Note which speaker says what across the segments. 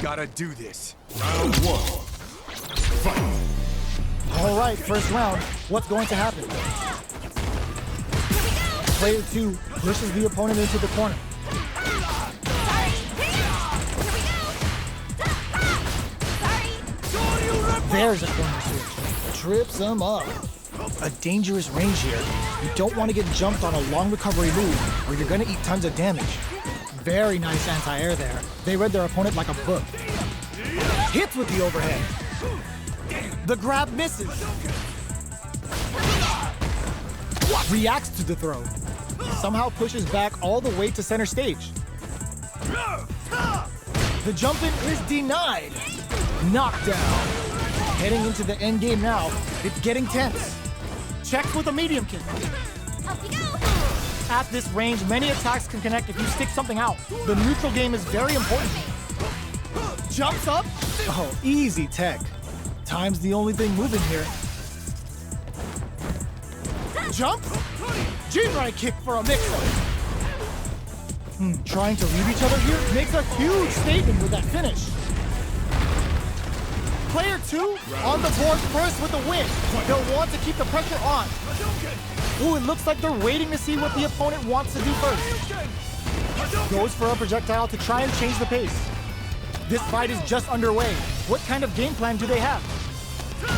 Speaker 1: gotta do this.
Speaker 2: Round one. Fight.
Speaker 3: All right, first round. What's going to happen? Player 2 pushes the opponent into the corner. There's a corner switch. Trips him up. A dangerous range here. You don't want to get jumped on a long recovery move or you're going to eat tons of damage. Very nice anti-air there. They read their opponent like a book. Hits with the overhead. The grab misses. Reacts to the throw. Somehow pushes back all the way to center stage. The jump-in is denied. Knockdown. Heading into the end game now. It's getting tense. Checks with a medium kick. At this range, many attacks can connect if you stick something out. The neutral game is very important. Jumps up. Oh, easy tech. Time's the only thing moving here. Jump. Jinrai kick for a mix-up. Trying to leave each other here makes a huge statement with that finish. Player 2 on the board first with the win. They'll want to keep the pressure on. Ooh, it looks like they're waiting to see what the opponent wants to do first. Goes for a projectile to try and change the pace. This fight is just underway. What kind of game plan do they have?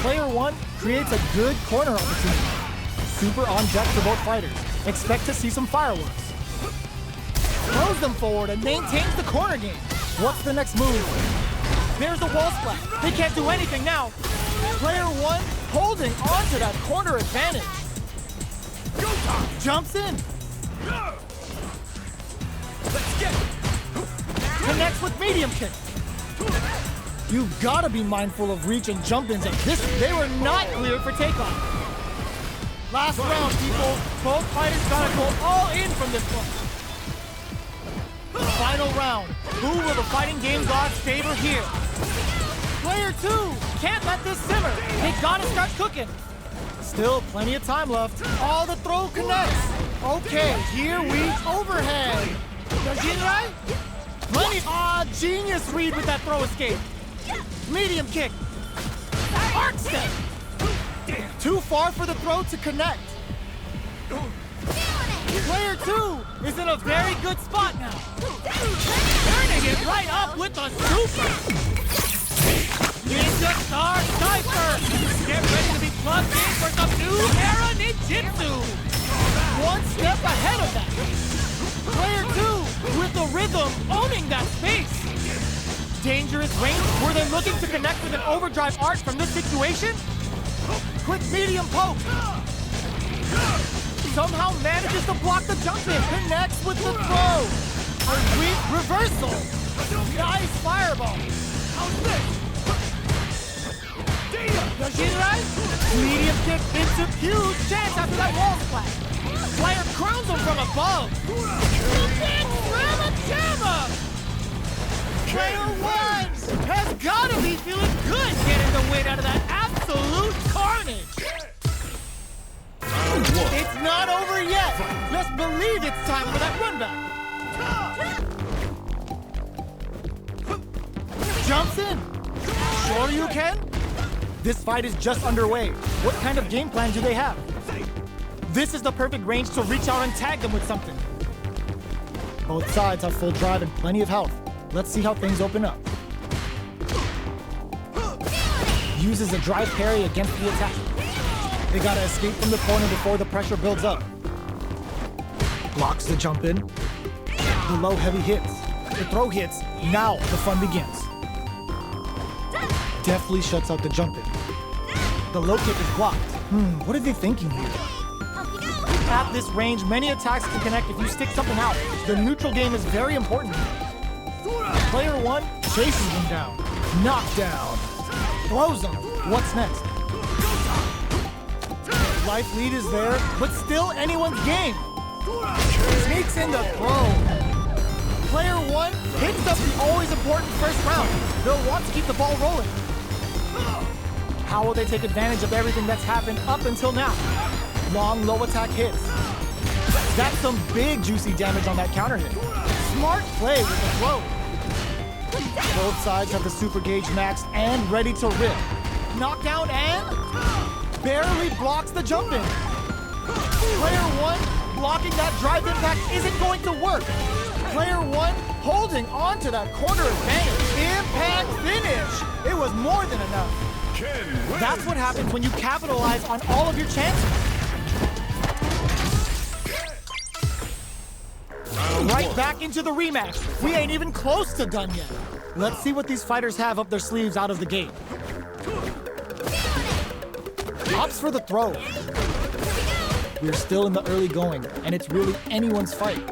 Speaker 3: Player 1 creates a good corner opportunity. Super on deck for both fighters. Expect to see some fireworks. Throws them forward and maintains the corner game. What's the next move? There's the wall splat. They can't do anything now. Player 1 holding on to that corner advantage. Jumps in. Let's get it. Connects with medium kick. You've got to be mindful of reach and jump-ins at this. They were not cleared for takeoff. Last round, people. Both fighters gotta go all in from this one. Final round. Who will the fighting game gods favor here? Player 2 can't let this simmer. They gotta start cooking. Still plenty of time left. All the throw connects. Okay, here we overhead. Does Jinrai? Plenty. Genius read with that throw escape. Medium kick. Arc step. Too far for the throw to connect. Player 2 is in a very good spot now. Turning it right up with a super. Ninja Star Cypher. Get ready to be plugged in for some new era ninjutsu. One step ahead of that. Player 2 with the rhythm owning that space. Dangerous range. Were they looking to connect with an overdrive arc from this situation? Quick medium poke. Somehow manages to block the jump in. Connects with the throw. A weak reversal. Nice fireball. How's this? Jinrai? Medium kick into huge chance after that wall splat. Player crowns him from above. The big Ramajama! Player 1 has got to be feeling good getting the win out of that absolute carnage. It's not over yet. Just believe it's time for that run back. Jumps in. Sure you can? This fight is just underway. What kind of game plan do they have? This is the perfect range to reach out and tag them with something. Both sides have full drive and plenty of health. Let's see how things open up. Uses a drive parry against the attack. They gotta escape from the corner before the pressure builds up. Blocks the jump in. The low heavy hits. The throw hits. Now the fun begins. Deftly shuts out the jump in. The low kick is blocked. What are they thinking here? At this range, many attacks can connect if you stick something out. The neutral game is very important. Player 1 chases them down. Knockdown. Throws them. What's next? Life lead is there, but still anyone's game. Sneaks in the throw. Player 1 picks up the always important first round. They'll want to keep the ball rolling. How will they take advantage of everything that's happened up until now? Long, low attack hits. That's some big, juicy damage on that counter hit. Smart play with the throw. Both sides have the super gauge maxed and ready to rip. Knockdown and barely blocks the jump in. Player one blocking that drive impact isn't going to work. Player one holding on to that corner advantage. Impact finish. It was more than enough. That's what happens when you capitalize on all of your chances. Right back into the rematch. We ain't even close to done yet. Let's see what these fighters have up their sleeves out of the gate. Opts for the throw. We're still in the early going, and it's really anyone's fight.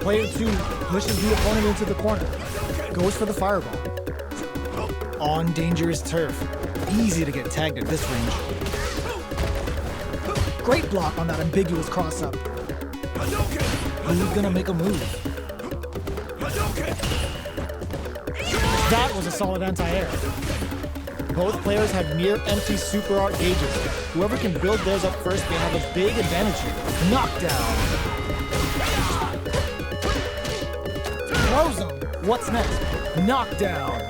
Speaker 3: Player two pushes the opponent into the corner. Goes for the fireball. On dangerous turf. Easy to get tagged at this range. Great block on that ambiguous cross-up. Who's gonna make a move? That was a solid anti-air. Both players have near-empty super art gauges. Whoever can build theirs up first, they have a big advantage here. Knockdown. Throws him. What's next? Knockdown.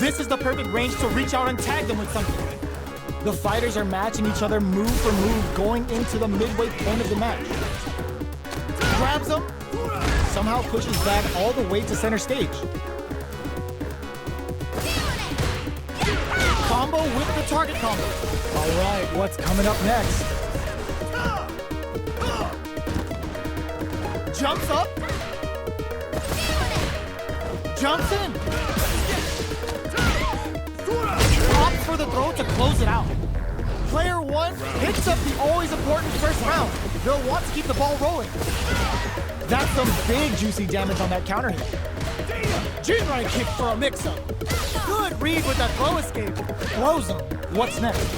Speaker 3: This is the perfect range to reach out and tag them with something. The fighters are matching each other move for move going into the midway point of the match. Grabs him, somehow pushes back all the way to center stage. Combo with the target combo. All right, what's coming up next? Jumps up. Jumps in. Opts for the throw to close it out. Player one picks up the always important first round. They'll want to keep the ball rolling. That's some big juicy damage on that counter hit. G-right kick for a mix-up. Good read with that throw escape. Throws him. What's next?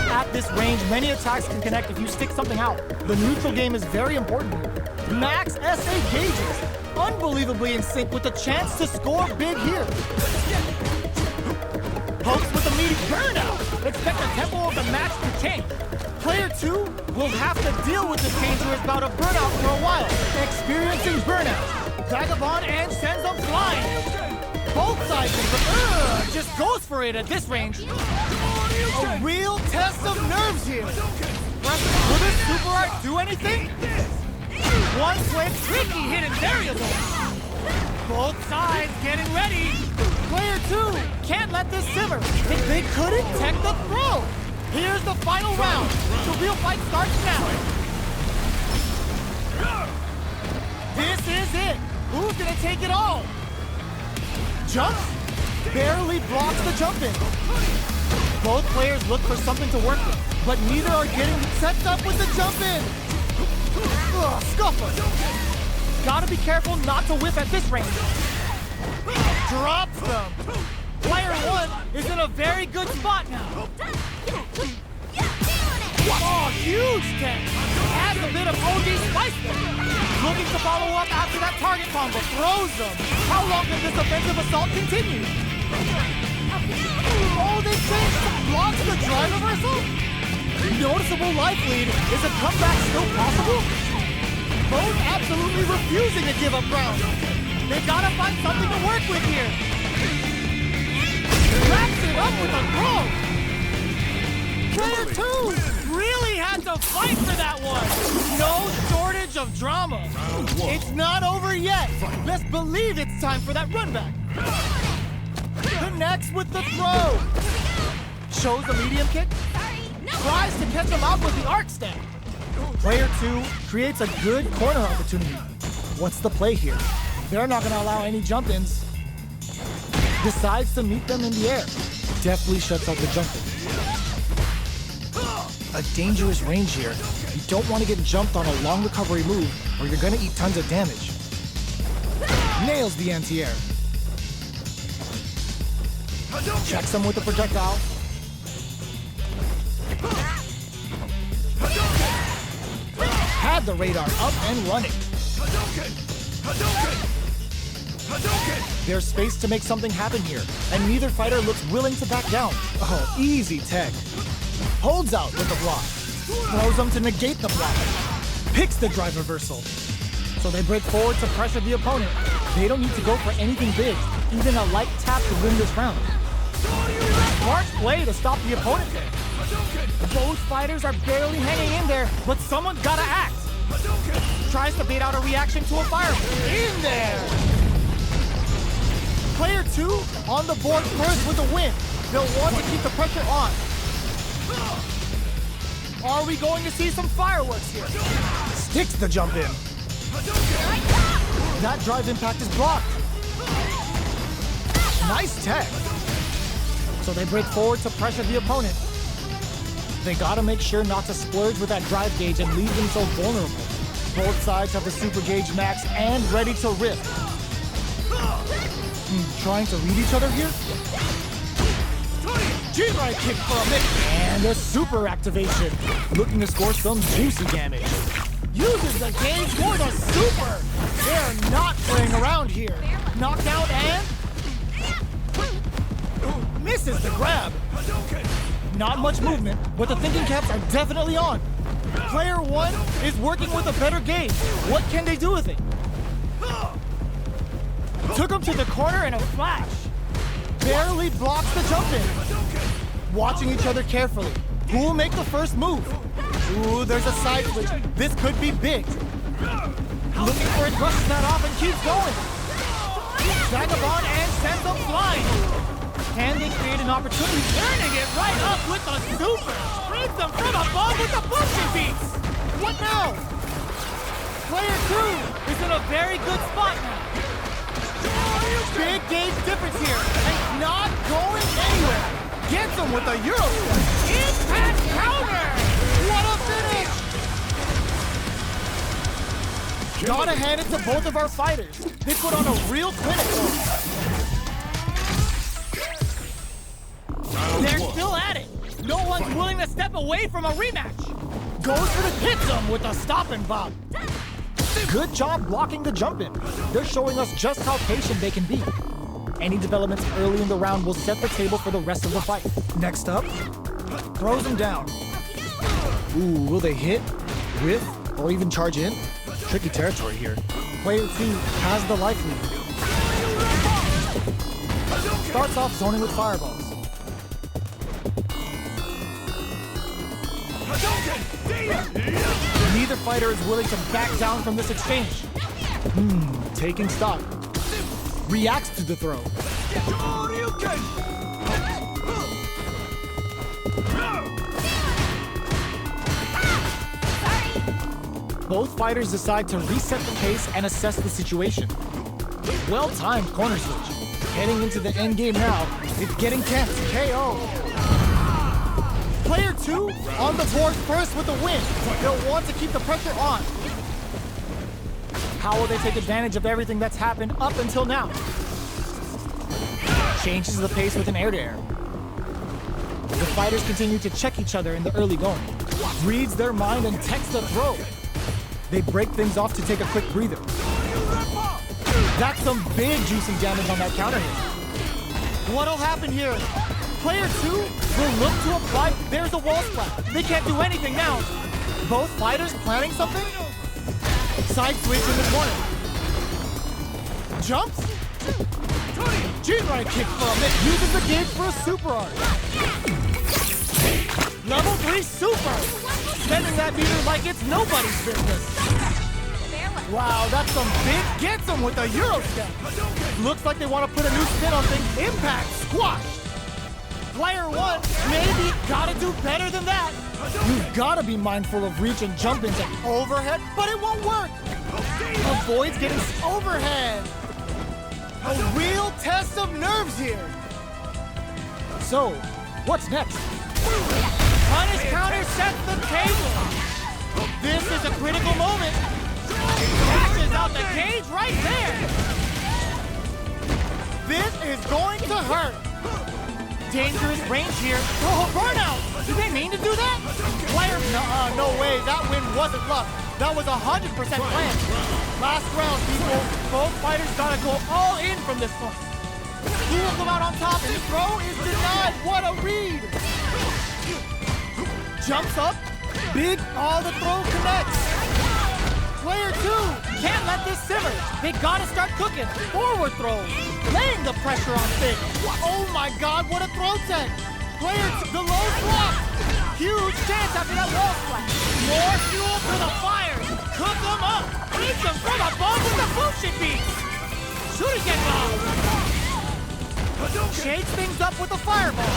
Speaker 3: At this range, many attacks can connect if you stick something out. The neutral game is very important here. Max SA gauges. Unbelievably in sync with the chance to score big here. Pokes with a meaty burnout. Expect the tempo of the match to change. Player two will have to deal with this dangerous bout of burnout for a while. Experiencing burnout. Vagabond and sends them flying. Both sides just goes for it at this range. A real test of nerves here. Will this super art do anything? One quick tricky hidden variable. Both sides getting ready. Player two can't let this simmer. If they couldn't tech the throw. Here's the final round. The real fight starts now. This is it. Who's gonna take it all? Jumps. Barely blocks the jump in. Both players look for something to work with, but neither are getting set up with the jump in. Ugh, scuffle. Gotta be careful not to whip at this range. Drops them. Player one is in a very good spot now. Oh, huge tech. Adds a bit of OG spice there. Looking to follow up after that target combo. Throws them. How long can this offensive assault continue? Oh, they changed the block to the drive reversal? Noticeable life lead. Is a comeback still possible? Both absolutely refusing to give up ground. They gotta find something to work with here. Wraps it up with a throw. Player two really had to fight for that one. No shortage of drama. It's not over yet. Best believe it's time for that run back. Connects with the throw. Shows the medium kick. Tries to catch him out with the arc stack. Player two creates a good corner opportunity. What's the play here? They're not going to allow any jump-ins. Decides to meet them in the air. Deftly shuts out the jump-in. A dangerous range here. You don't want to get jumped on a long recovery move or you're going to eat tons of damage. Nails the anti-air. Checks him with the projectile. Had the radar up and running. There's space to make something happen here, and neither fighter looks willing to back down. Oh, easy tech. Holds out with the block. Throws them to negate the block. Picks the drive reversal. So they break forward to pressure the opponent. They don't need to go for anything big, even a light tap to win this round. Smart play to stop the opponent there. Both fighters are barely hanging in there, but someone's gotta act. Tries to bait out a reaction to a fireball. In there! Player 2 on the board first with the win. They'll want to keep the pressure on. Are we going to see some fireworks here? Sticks the jump in. That drive impact is blocked. Nice tech. So they break forward to pressure the opponent. They gotta make sure not to splurge with that drive gauge and leave them so vulnerable. Both sides have the super gauge max and ready to rip. Trying to read each other here? G-right kick for a mix. And a super activation. Looking to score some juicy damage. Uses the gauge for the super. They're not playing around here. Knockdown and... misses the grab. Not much movement, but the thinking caps are definitely on. Player 1 is working with a better gauge. What can they do with it? Took him to the corner in a flash. Barely blocks the jump in. Watching each other carefully. Who will make the first move? Ooh, there's a side switch. This could be big. Looking for it, brushes that off and keeps going. Vagabond and sends them flying. Can they create an opportunity? Turning it right up with the super. Brings them from above with the bullshit beats. What now? Player 2 is in a very good spot now. Big gauge difference here. And not going anywhere. Gets him with a Euro. Impact counter. What a finish. Gotta hand it to both of our fighters. They put on a real clinic. They're still at it. No one's willing to step away from a rematch. Goes for the hit them with a stop and bob. Good job blocking the jump in. They're showing us just how patient they can be. Any developments early in the round will set the table for the rest of the fight. Next up, throws him down. Ooh, will they hit, whiff, or even charge in? Tricky territory here. Player 2 has the life lead. Starts off zoning with fireballs. Neither fighter is willing to back down from this exchange. Taking stock. Reacts to the throw. Both fighters decide to reset the pace and assess the situation. Well-timed corner switch. Heading into the end game now. It's getting tense. KO. Player 2 on the board first with the win. They'll want to keep the pressure on. How will they take advantage of everything that's happened up until now? Changes the pace with an air-to-air. The fighters continue to check each other in the early going. Reads their mind and techs the throw. They break things off to take a quick breather. That's some big juicy damage on that counter hit. What'll happen here? Player 2 will look to apply. There's a wall splat. They can't do anything now. Both fighters planning something? Side switch in the corner. Jumps? G-right kick for a miss. Uses the gauge for a super art. Level 3 super. Spending that meter like it's nobody's business. Wow, that's some big gets him with a Euro step. Looks like they want to put a new spin on things. Impact squash. Player 1 maybe gotta do better than that. You've gotta be mindful of reach and jump into overhead, but it won't work. Avoids getting overhead. A real test of nerves here. So, what's next? Punish counter sets the table. This is a critical moment. Catches out the cage right there. This is going to hurt. Dangerous range here. Oh, burnout! Did they mean to do that? Player, no way. That win wasn't luck. That was 100% planned. Last round, people. Both fighters gotta go all in from this one. He will come out on top, and the throw is denied. What a read! Jumps up. Big, the throw connects. Player 2 can't let this simmer. They gotta start cooking. Forward throw. Laying the pressure on Finn. Oh my god, what a throw tech. Player the low block. Huge chance after that wall splash. More fuel for the fire. Cook them up. Eat them for the ball with the Bushin beats. Shoot again, Bob. Shakes things up with a fireball.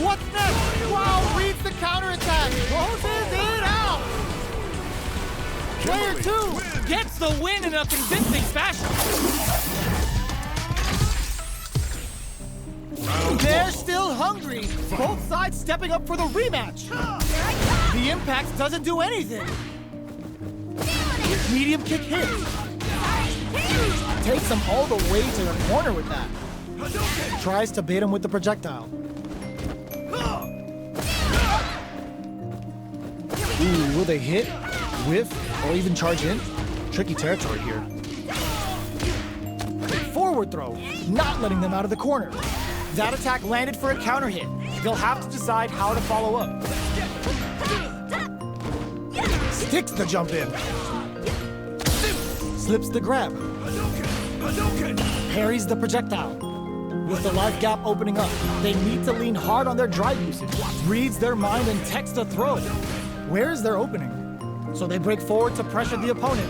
Speaker 3: What's next? Wow, reads the counterattack. Closes it out. Player 2 gets the win in a convincing fashion. They're still hungry. Both sides stepping up for the rematch. The impact doesn't do anything. Medium kick hits. Takes him all the way to the corner with that. Tries to bait him with the projectile. Ooh, will they hit, whiff, or even charge in? Tricky territory here. Forward throw, not letting them out of the corner. That attack landed for a counter hit. They'll have to decide how to follow up. Sticks the jump in. Slips the grab. Parries the projectile. With the life gap opening up, they need to lean hard on their drive usage. Reads their mind and techs the throw. Where is their opening? So they break forward to pressure the opponent.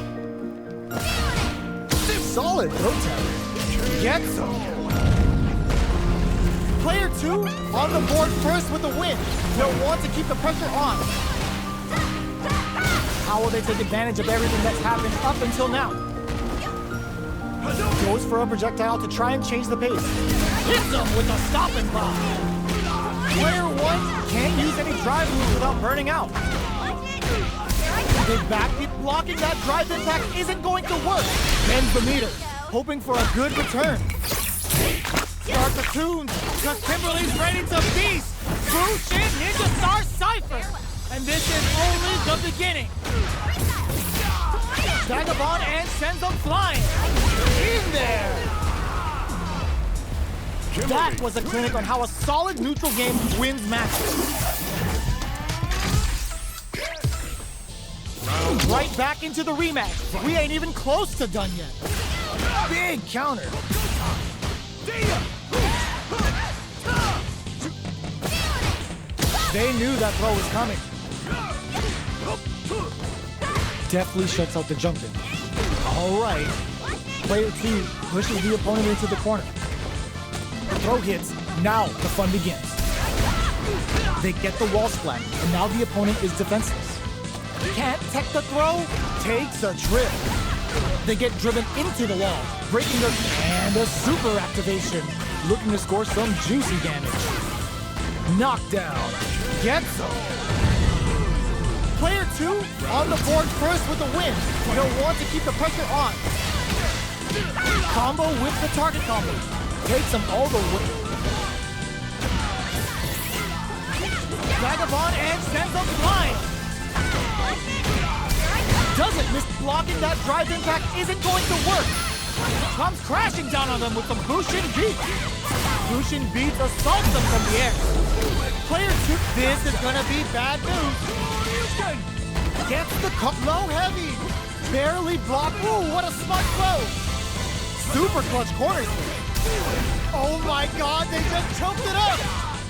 Speaker 3: Solid throw tech. Gets him. Player 2 on the board first with the win. They'll want to keep the pressure on. How will they take advantage of everything that's happened up until now? Goes for a projectile to try and change the pace. Hits him with a stop and pop. Player 1 can't use any drive moves without burning out. Big back hit blocking that drive impact isn't going to work. Bends the meter, hoping for a good return. Start the tunes, because Kimberly's ready to feast. Bushin Ninja Star Cypher. And this is only the beginning. Vagabond and sends them flying. In there. That was a clinic on how a solid neutral game wins matches. Right back into the rematch. We ain't even close to done yet. Big counter. They knew that throw was coming. Deftly shuts out the jump in. All right. Player 2 pushes the opponent into the corner. The throw hits. Now the fun begins. They get the wall splat, and now the opponent is defenseless. Can't tech the throw, takes a trip. They get driven into the wall, breaking their and a super activation, looking to score some juicy damage. Knockdown, gets them. Player 2 on the board first with the win. They'll want to keep the pressure on. Combo with the target combo. Takes them all the way. Vagabond and sends them flying. Doesn't miss blocking that drive impact isn't going to work. Comes crashing down on them with some Bushin beats. Bushin beats assault them from the air. Player 2, this is gonna be bad news. Gets the cup low heavy. Barely blocked. Ooh, what a smart throw. Super clutch corner. Oh my god, they just choked it up.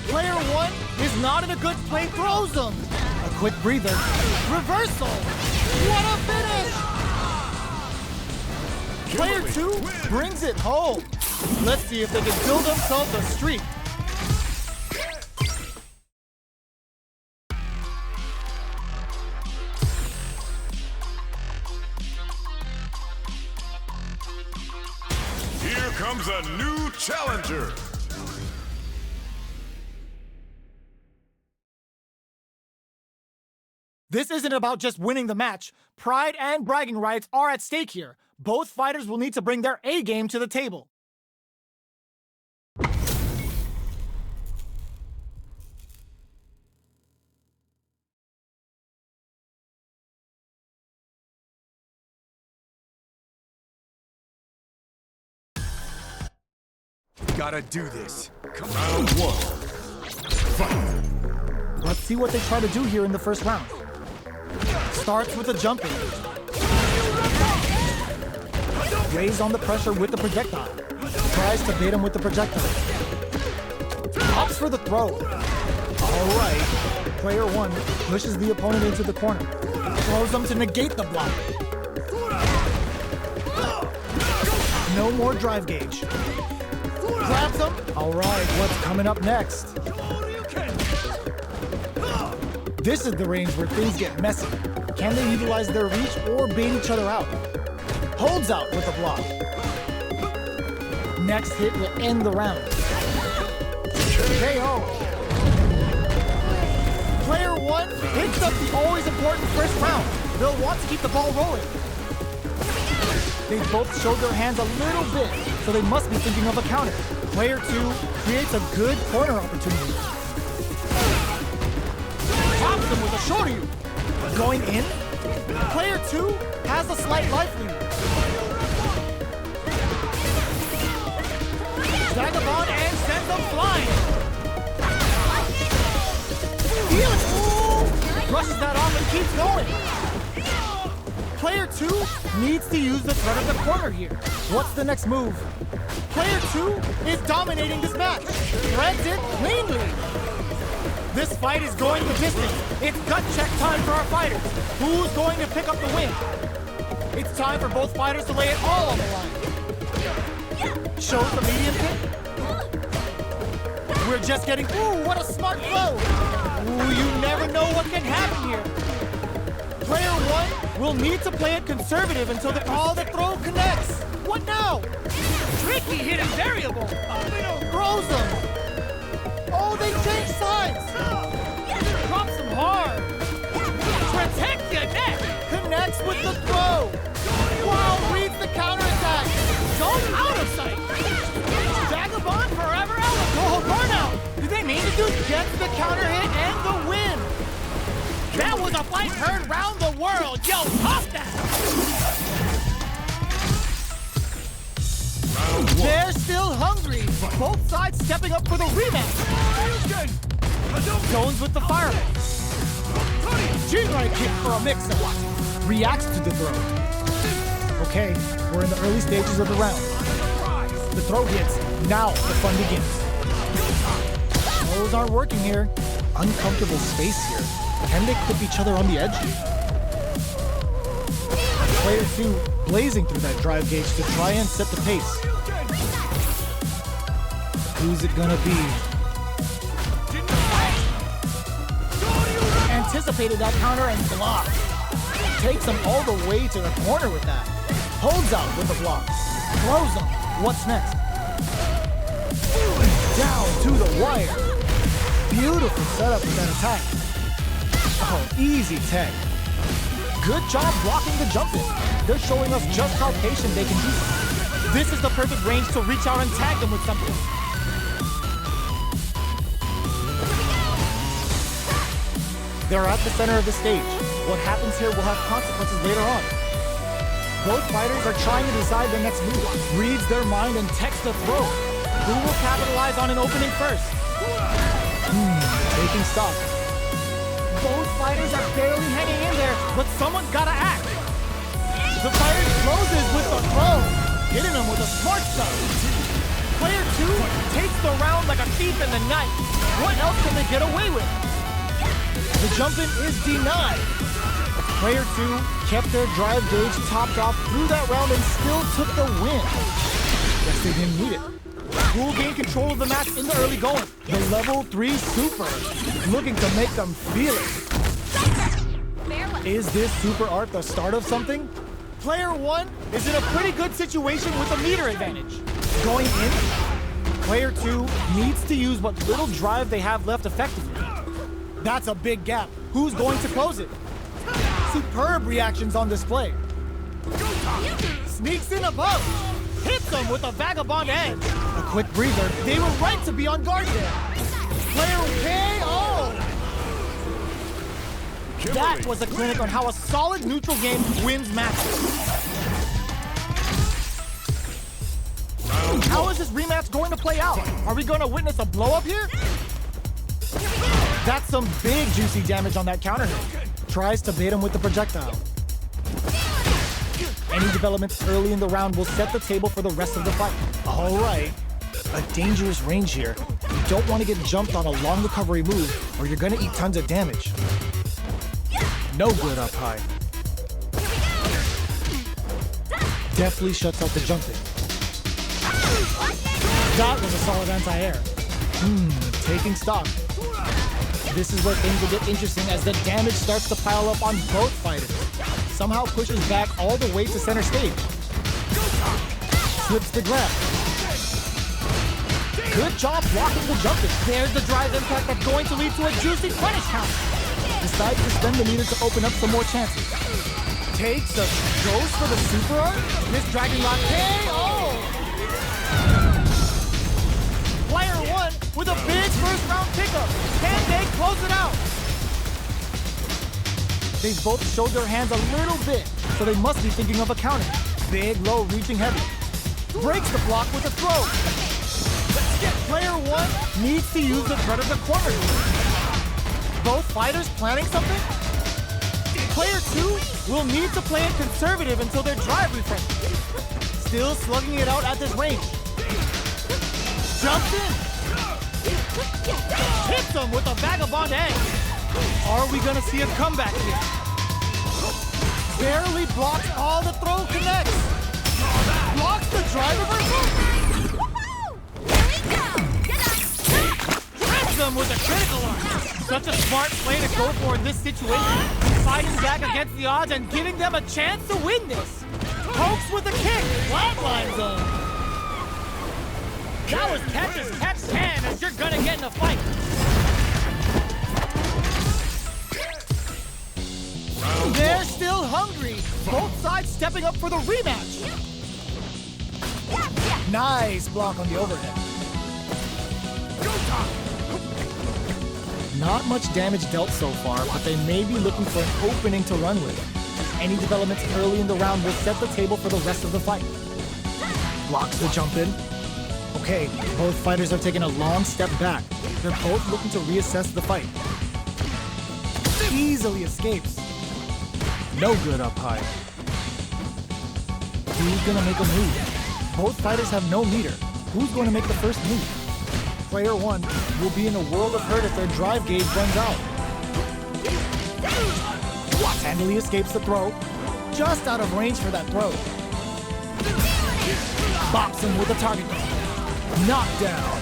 Speaker 3: Player 1 is not in a good place, throws them. A quick breather. Reversal. What a finish. Player 2 brings it home. Let's see if they can build themselves a streak.
Speaker 2: Here comes a new challenger.
Speaker 3: This isn't about just winning the match. Pride and bragging rights are at stake here. Both fighters will need to bring their A game to the table.
Speaker 2: Gotta do this. Come on. Round 1. Fight.
Speaker 3: Let's see what they try to do here in the first round. Starts with a jump in. Lays on the pressure with the projectile. Tries to bait him with the projectile. Opts for the throw. All right. Player 1 pushes the opponent into the corner. Throws him to negate the block. No more drive gauge. Grabs him. All right, what's coming up next? This is the range where things get messy. Can they utilize their reach or bait each other out? Holds out with a block. Next hit will end the round. KO. Player 1 picks up the always important first round. They'll want to keep the ball rolling. They both showed their hands a little bit, so they must be thinking of a counter. Player 2 creates a good corner opportunity. Pops him with a shoryu. Going in, player 2 has a slight life lead. Vagabond and sends them flying. Felix brushes that off and keeps going. Player 2 needs to use the threat of the corner here. What's the next move? Player 2 is dominating this match. Threads it cleanly. This fight is going the distance. It's gut check time for our fighters. Who's going to pick up the win? It's time for both fighters to lay it all on the line. Shows the medium kick. We're just getting, ooh, what a smart throw. Ooh, you never know what can happen here. Player 1 will need to play it conservative until the throw connects. What now? Tricky hidden variable. Throws them. Oh, they changed sides. Drops them hard. Protect your neck. Connects with the throw. Wow, reads the counterattack. Goes out of sight. Vagabond forever out. Oh, burnout. Did they mean to do? Gets the counter hit and the win. That was a fight heard round the world. Yo, pop that. They're still hungry. Both sides stepping up for the rematch. Jones with the fireball. G-right kick for a mix-up. Reacts to the throw. Okay, we're in the early stages of the round. The throw hits. Now the fun begins. Throws aren't working here. Uncomfortable space here. Can they clip each other on the edge? Player 2 blazing through that drive gauge to try and set the pace. Who's it gonna be? Anticipated that counter and blocked. Takes him all the way to the corner with that. Holds out with the block. Throws him. What's next? Down to the wire. Beautiful setup with that attack. Oh, easy tech. Good job blocking the jump in. They're showing us just how patient they can be. This is the perfect range to reach out and tag them with something. They're at the center of the stage. What happens here will have consequences later on. Both fighters are trying to decide their next move. Reads their mind and texts the throw. Who will capitalize on an opening first? Taking stock. Both fighters are barely hanging in there, but someone's gotta act. The fighter closes with the throw, hitting him with a smart stuff. Player 2 takes the round like a thief in the night. What else can they get away with? The jump-in is denied. Player 2 kept their drive gauge topped off through that round and still took the win. Guess they didn't need it. Who gained control of the match in the early going? The level 3 super, looking to make them feel it. Is this super art the start of something? Player 1 is in a pretty good situation with a meter advantage. Going in, player 2 needs to use what little drive they have left effectively. That's a big gap. Who's going to close it? Superb reactions on display. Sneaks in above. Hits them with a vagabond edge. A quick breather. They were right to be on guard there. Player KO. That was a clinic on how a solid neutral game wins matches. How is this rematch going to play out? Are we going to witness a blow-up here? That's some big juicy damage on that counter hit. Tries to bait him with the projectile. Any developments early in the round will set the table for the rest of the fight. All right, a dangerous range here. You don't want to get jumped on a long recovery move or you're gonna eat tons of damage. No good up high. Definitely shuts out the jumping. That was a solid anti-air. Taking stock. This is where things will get interesting as the damage starts to pile up on both fighters. Somehow pushes back all the way to center stage. Slips the grab. Good job blocking the jumping. There's the drive impact that's going to lead to a juicy punish count. Decides to spend the meter to open up some more chances. Takes a goes for the super art. This dragon lock KO. Player one with a big first round pickup. Can they close it out? They both showed their hands a little bit, so they must be thinking of a counter. Big, low, reaching heavy. Breaks the block with a throw. Player one needs to use the threat of the corner. Both fighters planning something? Player two will need to play it conservative until their drive refreshes. Still slugging it out at this range. Jumps in. Hits him with a vagabond egg. Are we gonna see a comeback here? Barely blocks all the throw connects. Blocks the drive reversal. Hits him with a critical arm. Such a smart play to go for in this situation. Fighting back against the odds and giving them a chance to win this. Pokes with a kick. Flatlines him. That was catch as catch can as you're gonna get in a fight. They're still hungry. Both sides stepping up for the rematch. Nice block on the overhead. Not much damage dealt so far, but they may be looking for an opening to run with. Any developments early in the round will set the table for the rest of the fight. Blocks the jump in. Okay, both fighters are taking a long step back. They're both looking to reassess the fight. Easily escapes. No good up high. Who's gonna make a move? Both fighters have no meter. Who's going to make the first move? Player one will be in a world of hurt if their drive gauge runs out. Handily escapes the throw. Just out of range for that throw. Bops him with a target. Knockdown.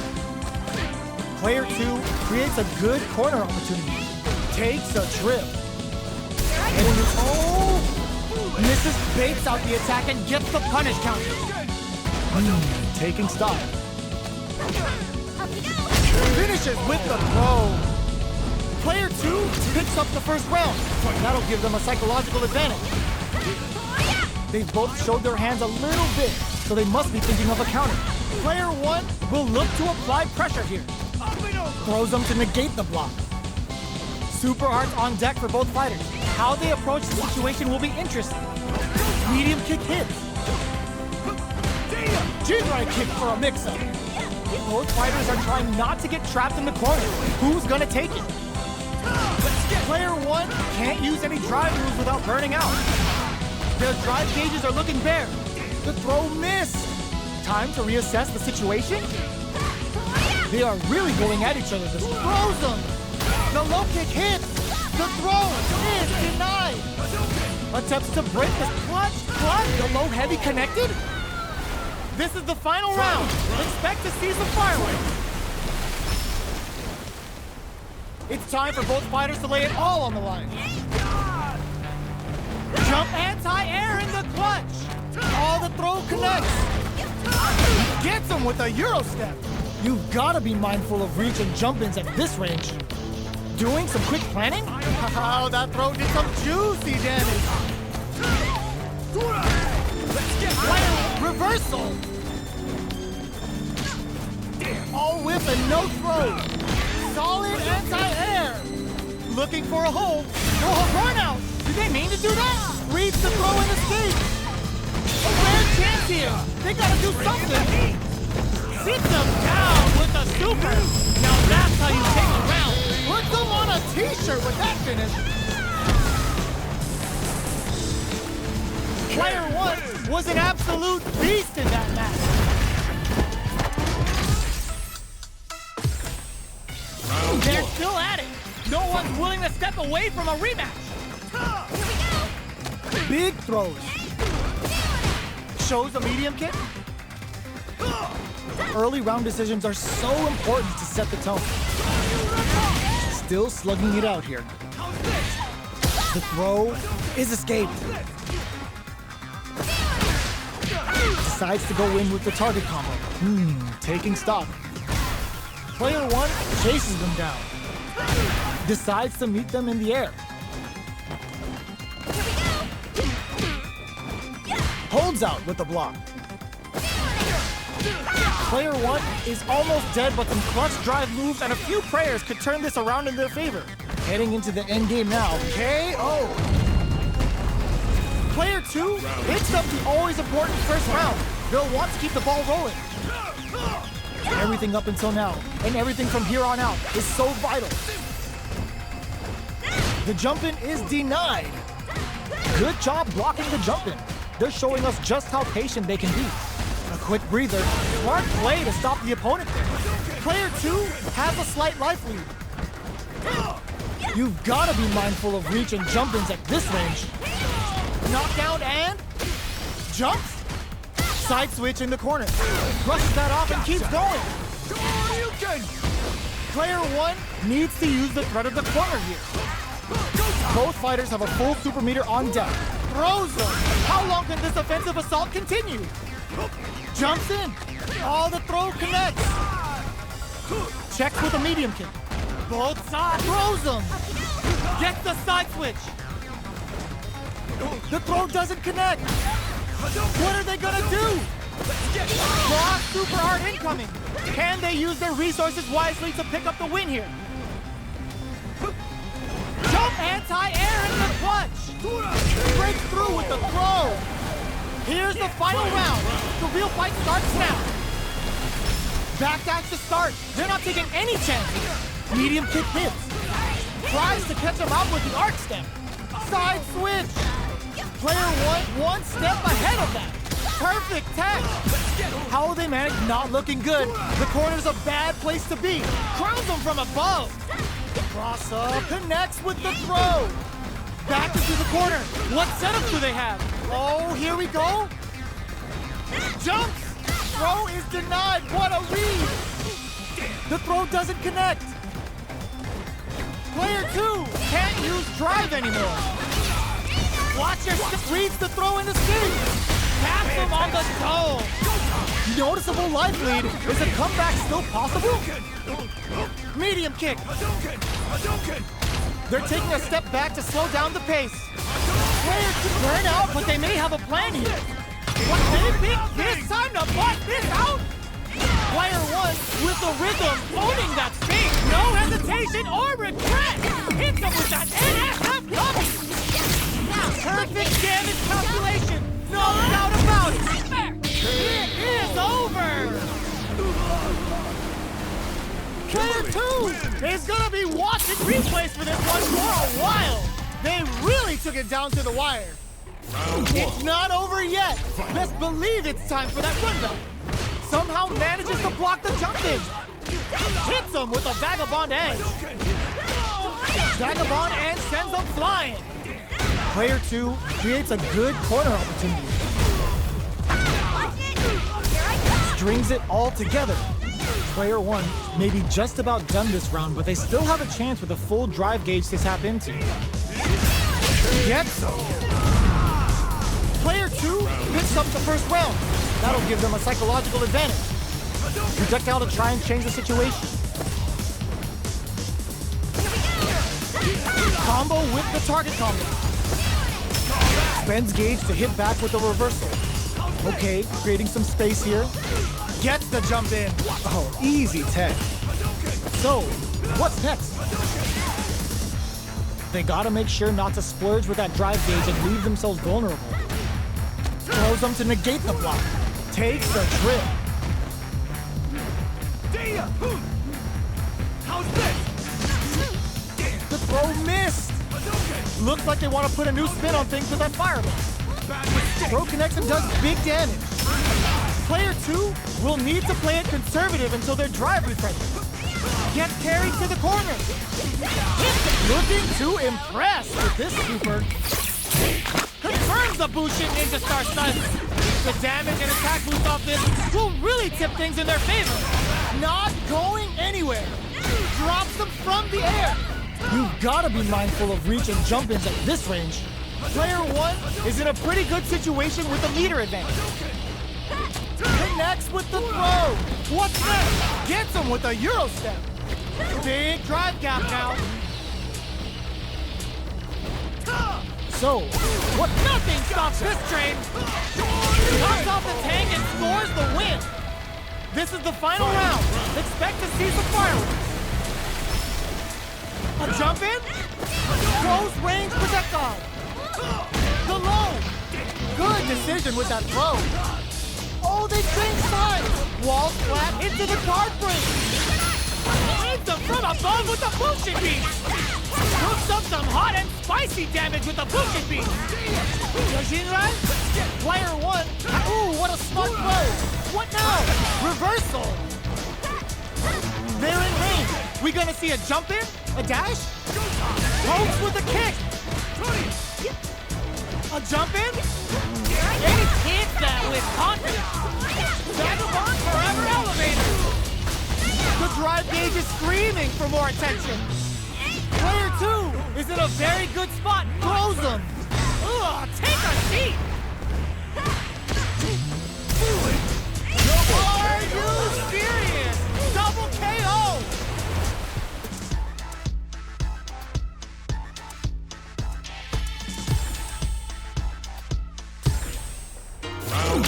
Speaker 3: Player two creates a good corner opportunity. Takes a trip. Oh! Misses, baits out the attack and gets the punish counter. Taking stock. Finishes with the throw. Player two picks up the first round. That'll give them a psychological advantage. They've both showed their hands a little bit, so they must be thinking of a counter. Player one will look to apply pressure here. Throws them to negate the block. Super arts on deck for both fighters. How they approach the situation will be interesting. Medium kick hits. G-right kick for a mix-up. Both fighters are trying not to get trapped in the corner. Who's gonna take it? Player one can't use any drive moves without burning out. Their drive gauges are looking bare. The throw missed. Time to reassess the situation. They are really going at each other. This throws them. The low kick hits. The throw is denied. Attempts to break the clutch. The low heavy connected. This is the final round. Expect to see some fireworks. It's time for both fighters to lay it all on the line. Jump anti-air in the clutch. All the throw connects. Gets him with a Euro step. You've got to be mindful of reach and jump-ins at this range. Doing some quick planning? Oh, that throw did some juicy damage. Reversal. All whip and no throw. Solid anti-air. Looking for a hole. No run out. Did they mean to do that? Reads the throw and escape. A rare chance here. They gotta do something. Sits them down with a super. Now that's how you take a round. Put them on a t-shirt with that finish. Player one was an absolute beast in that match. They're still at it. No one's willing to step away from a rematch. Big throws. Shows a medium kick. Early round decisions are so important to set the tone. Still slugging it out here. The throw is escaped. Decides to go in with the target combo. Taking stock. Player one chases them down. Decides to meet them in the air. Holds out with the block. Player one is almost dead, but some clutch drive moves and a few prayers could turn this around in their favor. Heading into the end game now. KO. Player two picks up the always important first round. They'll want to keep the ball rolling. Everything up until now, and everything from here on out, is so vital. The jump-in is denied. Good job blocking the jump-in. They're showing us just how patient they can be. A quick breather, smart play to stop the opponent there. Player two has a slight life lead. You've got to be mindful of reach and jump-ins at this range. Knockdown and jumps. Side switch in the corner. Brushes that off and keeps going. Player one needs to use the threat of the corner here. Both fighters have a full super meter on deck. Throws them. How long can this offensive assault continue? Jumps in. Oh, the throw connects. Checks with a medium kick. Both sides. Throws them. Gets the side switch. The throw doesn't connect. What are they gonna do? Cross super hard incoming. Can they use their resources wisely to pick up the win here? Jump anti-air in the clutch. Breaks through with the throw. Here's the final round. The real fight starts now. Backdash to start. They're not taking any chances. Medium kick hits. Tries to catch him out with the arc step. Side switch. Player one step ahead of that. Perfect tech. How will they manage not looking good? The corner's a bad place to be. Crowns them from above. Cross up, connects with the throw. Back into the corner. What setup do they have? Oh, here we go. Jumps. Throw is denied. What a read. The throw doesn't connect. Player two can't use drive anymore. Watch your reads the throw in the escape. Taps him on the toe. Noticeable life lead. Is a comeback still possible? Medium kick. They're taking a step back to slow down the pace. Player two burn out, but they may have a plan here. What they pick this time to bust this out? Player one with the rhythm, owning that space. No hesitation or regret. Hits him with that NSF coming. Perfect damage calculation. No doubt about it. It is over. Player two is gonna be watching replays for this one for a while. They really took it down to the wire. It's not over yet. Best believe it's time for that rundown. Somehow manages to block the jump in. Hits him with a vagabond edge. Vagabond and sends them flying. Player two creates a good corner opportunity. Strings it all together. Player one may be just about done this round, but they still have a chance with a full drive gauge to tap into. Gets some. Player two picks up the first round. That'll give them a psychological advantage. Projectile to try and change the situation. Combo with the target combo. Spends gauge to hit back with a reversal. Okay, creating some space here. Gets the jump in. Oh, easy tech. So, what's next? They gotta make sure not to splurge with that drive gauge and leave themselves vulnerable. Throws them to negate the block. Takes the trip.
Speaker 2: How's this?
Speaker 3: The throw missed. Looks like they want to put a new spin on things with that fireball. Throw connects and does big damage. Player 2 will need to play it conservative until their drive refreshes. Gets carried to the corner. Looking to impress with this super. Confirms the Bushin Ninja Star stun. The damage and attack boost off this will really tip things in their favor. Not going anywhere. Drops them from the air. You've got to be mindful of reach and jump-ins at this range. Player 1 is in a pretty good situation with the meter advantage. Connects with the throw. What's next? Gets him with a Euro step. Big drive gap now. So, what? Nothing stops this train. Knocks off the tank and scores the win. This is the final round. Expect to see some fireworks. A jump in. Close range projectile. The low. Good decision with that throw. Oh, they change sides. Wall flat into the card frame. Hits them from above with the Bushin beat. Cooks up some hot and spicy damage with the Bushin beat. Yoshinrai, player 1. Ooh, what a smart throw. What now? Reversal. They're in range. We gonna see a jump in? A dash? Pokes with a kick. A jump in? And he hits that with confidence. Vagabond forever elevated. The drive gauge is screaming for more attention. Player 2 is in a very good spot. Throws him. Ugh, take a seat. Are you serious? Double KO.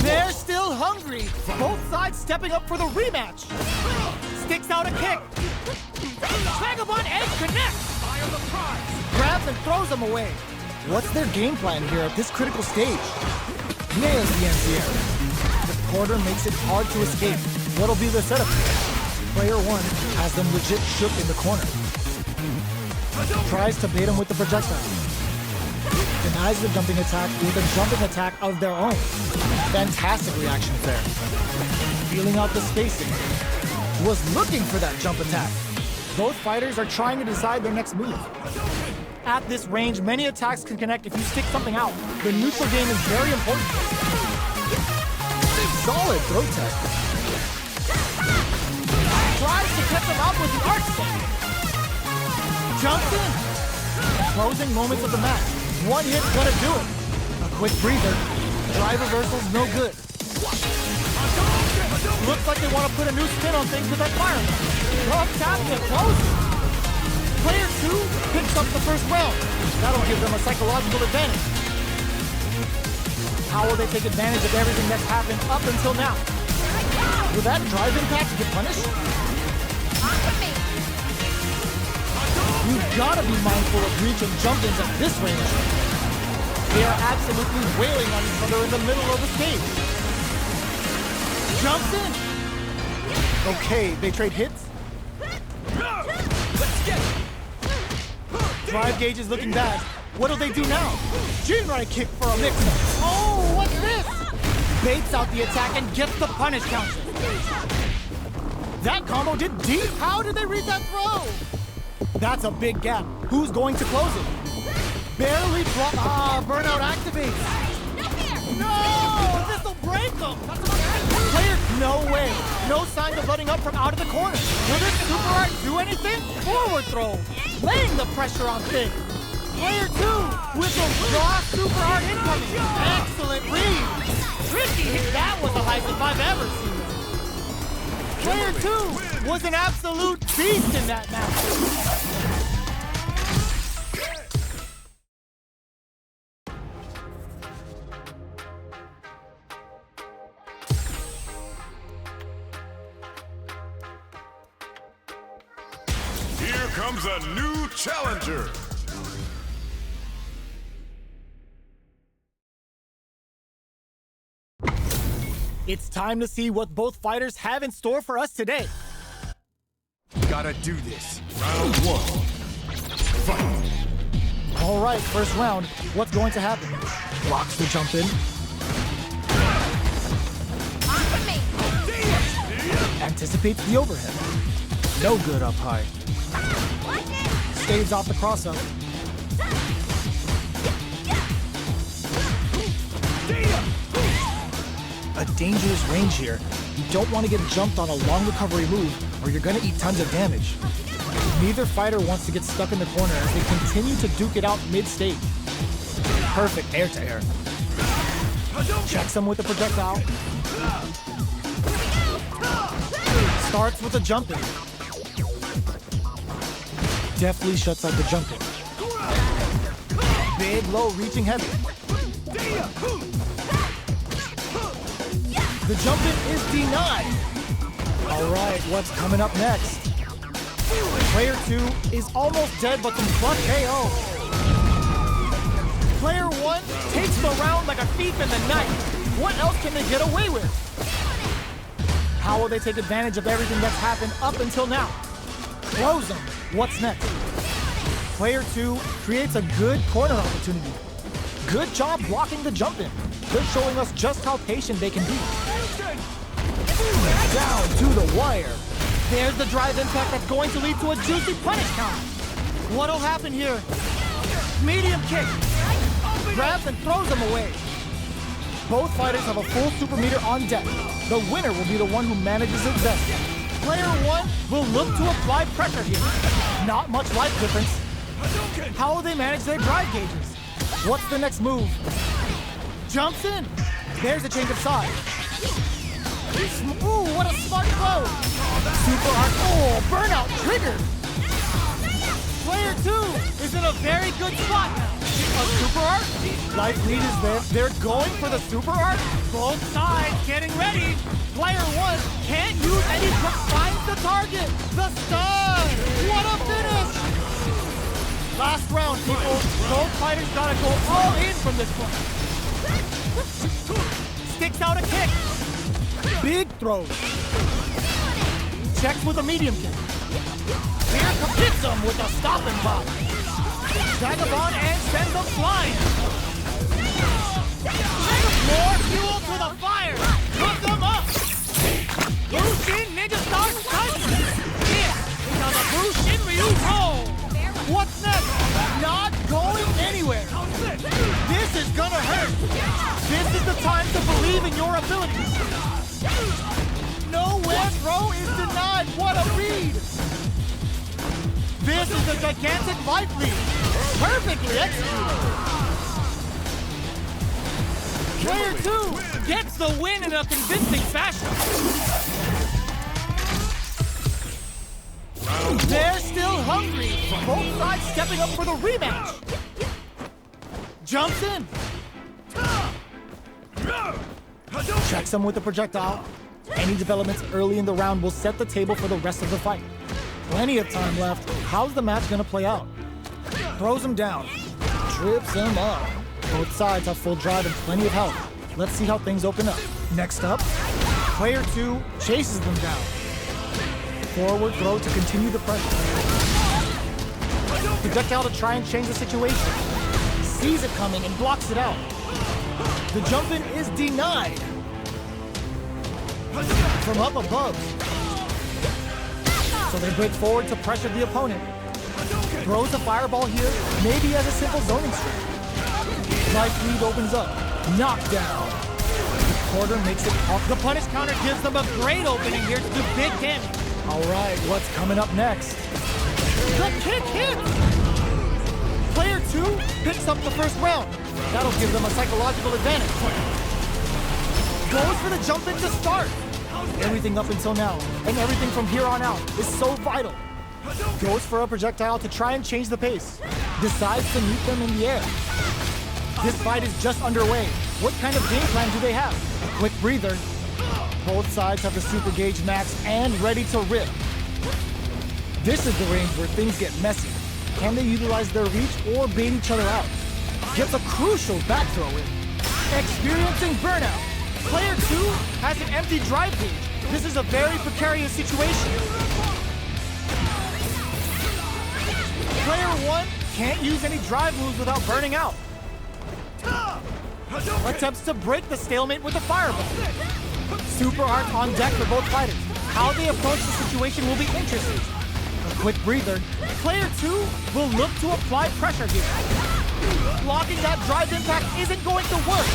Speaker 3: They're still hungry. Both sides stepping up for the rematch. Sticks out a kick. Vagabond edge connects. Grabs and throws him away. What's their game plan here at this critical stage? Nails the NCR. The quarter makes it hard to escape. What'll be the setup? Player 1 has them legit shook in the corner. Tries to bait him with the projectile. Denies the jumping attack with a jumping attack of their own. Fantastic reaction there. Feeling out the spacing. Was looking for that jump attack. Both fighters are trying to decide their next move. At this range, many attacks can connect if you stick something out. The neutral game is very important. Solid throw test. Tries to catch him out with the arch step. Jumps in. Closing moments of the match. One hit's gonna do it. A quick breather. Drive reversal's no good. Looks like they want to put a new spin on things with that fire. Rough tap to close. Player 2 picks up the first round. That'll give them a psychological advantage. How will they take advantage of everything that's happened up until now? Will that drive impact get punished? You've got to be mindful of reach and jump-ins at this range. They are absolutely wailing on each other in the middle of the stage. Jumps in. Okay, they trade hits. Drive gauge is looking bad. What'll they do now? Jinrai kick for a mix-up. Oh, what's this? Baits out the attack and gets the punish counter. That combo did deep. How did they read that throw? That's a big gap. Who's going to close it? Barely drop. Ah, burnout activates. No, this'll break them. Player, no way. No signs of letting up from out of the corner. Will this super art do anything? Forward throw. Laying the pressure on Fig. Player 2 with a raw super art incoming. Excellent read. Tricky hit. That was the highest if I've ever seen it. Player 2 was an absolute beast in that match.
Speaker 2: Here comes a new challenger.
Speaker 3: It's time to see what both fighters have in store for us today.
Speaker 2: Gotta do this. Round 1. Fight.
Speaker 3: All right, first round. What's going to happen? Blocks the jump in. Anticipates the overhead. No good up high. Staves off the cross-up. A dangerous range here. You don't want to get jumped on a long recovery move or you're going to eat tons of damage. Neither fighter wants to get stuck in the corner as they continue to duke it out mid-stage. Perfect air-to-air. Checks him with a projectile. Starts with a jump in. Deftly shuts out the jump in. Big, low, reaching heavy. The jump in is denied. All right, what's coming up next? Player 2 is almost dead, but some clutch KO. Player 1 takes the round like a thief in the night. What else can they get away with? How will they take advantage of everything that's happened up until now? Throws them. What's next? Player 2 creates a good corner opportunity. Good job blocking the jump in. They're showing us just how patient they can be. Down to the wire. There's the drive impact that's going to lead to a juicy punish count. What'll happen here? Medium kick. Grabs and throws him away. Both fighters have a full super meter on deck. The winner will be the one who manages it best. Player 1 will look to apply pressure here. Not much life difference. How will they manage their drive gauges? What's the next move? Jumps in. There's a change of side. Ooh, what a smart throw. Super arc. Oh, burnout triggered. Player 2 is in a very good spot now. A super arc. Life lead is there. They're going for the super arc. Both sides getting ready. Player 1 can't use any finds the target. The stun. What a finish. Last round, people. Both fighters gotta go all in from this point. Sticks out a kick. Big throws. Checks with a medium kick. Here comes hits him with a stop and pop. Vagabond and sends him flying. More fuel to the fire. Cook them up. Bushin Ninja Star Strike. This is how the Bushin Ryu roll. What's next? Not going anywhere. This is gonna hurt. This is the time to believe in your abilities. Nowhere throw is denied. What a read. This is a gigantic life lead. Perfectly executed. Player 2 gets the win in a convincing fashion. They're still hungry. Both sides stepping up for the rematch. Jumps in. Checks him with the projectile. Any developments early in the round will set the table for the rest of the fight. Plenty of time left. How's the match gonna play out? Throws him down. Trips him up. Both sides have full drive and plenty of health. Let's see how things open up. Next up, player 2 chases them down. Forward throw to continue the pressure. Projectile to try and change the situation. Sees it coming and blocks it out. The jump in is denied. From up above. So they break forward to pressure the opponent. Throws a fireball here, maybe as a simple zoning strike. Life lead opens up. Knockdown. The quarter makes it off. The punish counter gives them a great opening here to do big damage. All right, what's coming up next? The kick hits! Player 2 picks up the first round. That'll give them a psychological advantage. Goes for the jump in to start. Everything up until now, and everything from here on out, is so vital. Goes for a projectile to try and change the pace. Decides to meet them in the air. This fight is just underway. What kind of game plan do they have? A quick breather. Both sides have the super gauge maxed and ready to rip. This is the range where things get messy. Can they utilize their reach or bait each other out? Gets a crucial back throw in. Experiencing burnout. Player 2 has an empty drive gauge. This is a very precarious situation. Player 1 can't use any drive moves without burning out. Attempts to break the stalemate with a fireball. Super arts on deck for both fighters. How they approach the situation will be interesting. A quick breather. Player 2 will look to apply pressure here. Blocking that drive impact isn't going to work.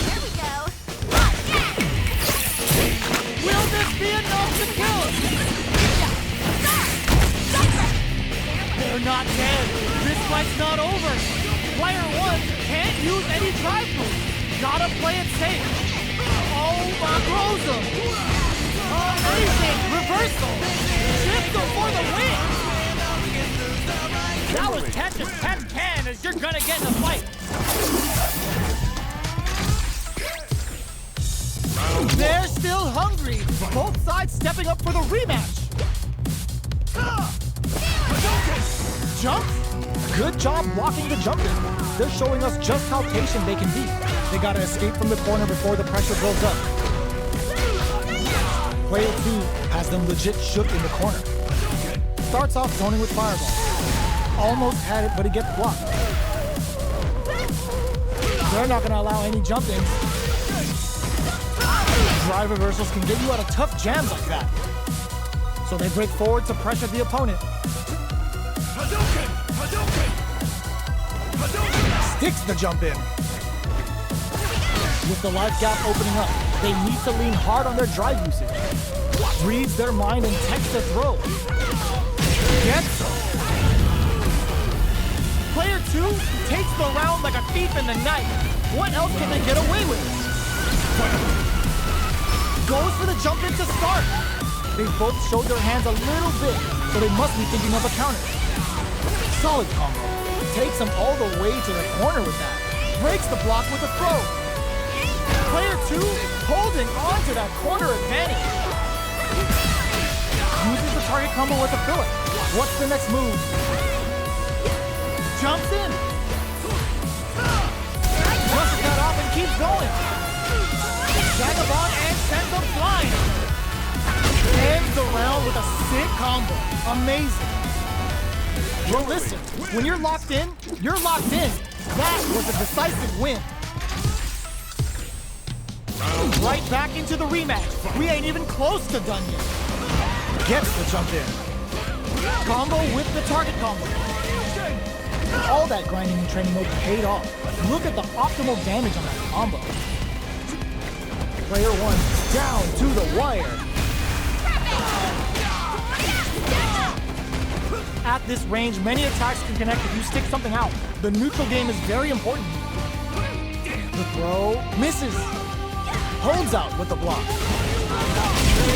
Speaker 1: Here we go.
Speaker 3: Will this be enough to kill? They're not dead. This fight's not over. Player 1 can't use any drive moves. Gotta play it safe. Oh my Rosa! Amazing reversal. Shifter for the win. That was Tetris 10-10 as you're gonna get in a fight. They're still hungry. Both sides stepping up for the rematch. Jump. Good job blocking the jump in. They're showing us just how patient they can be. They gotta escape from the corner before the pressure builds up. Player 2 has them legit shook in the corner. Starts off zoning with fireball. Almost had it, but he gets blocked. They're not gonna allow any jump ins. Drive reversals can get you out of tough jams like that. So they break forward to pressure the opponent. Sticks the jump in. With the life gap opening up, they need to lean hard on their drive usage. Reads their mind and takes the throw. Gets some. Player 2 takes the round like a thief in the night. What else can they get away with? Goes for the jump in to start. They both showed their hands a little bit, so they must be thinking of a counter. Solid combo. Takes them all the way to the corner with that. Breaks the block with a throw. Player 2 holding on to that corner advantage. Uses the target combo with a filler. What's the next move? Jumps in. Brushes that off and keeps going. Vagabond and sends them flying. Ends the round with a sick combo. Amazing. Well, listen, when you're locked in, you're locked in. That was a decisive win. Right back into the rematch. We ain't even close to done yet. Gets the jump in. Combo with the target combo. All that grinding and training mode paid off. Look at the optimal damage on that combo. Player 1 down to the wire. At this range, many attacks can connect if you stick something out. The neutral game is very important. The throw misses. Holds out with the block.